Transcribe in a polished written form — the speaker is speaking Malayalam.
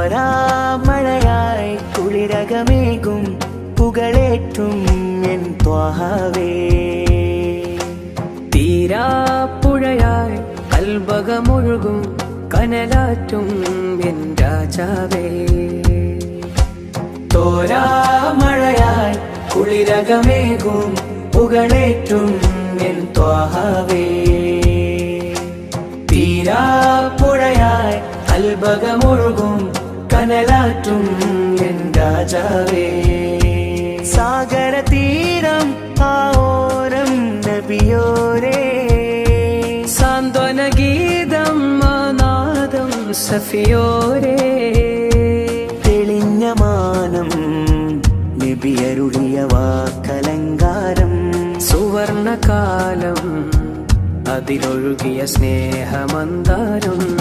തോരാ മഴയായി കുളിരകമേകും പുകളേറ്റും എൻ ത്വാഹവേ. തീരാപ്പുഴയായി കൽബകമൊഴുകും കനലാറ്റും എൻ രാജാവേ. തോരാ മഴയായി കുളിരകമേകും പുകളേറ്റും എൻ ത്വാഹവേ. തീരാപ്പുഴയായി കൽബകമൊഴുകും കനലാറ്റും എൻ രാജാവേ. സാഗര തീരം ആഓരം നബിയോരേ. സാന്ത്വന ഗീതം നാദം സഫിയോരേ. തെളിഞ്ഞ മാനം നബിയരുളിയ വാക്കലങ്കാരം. സുവർണകാലം അതിലൊഴുകിയ സ്നേഹമന്ദാരം.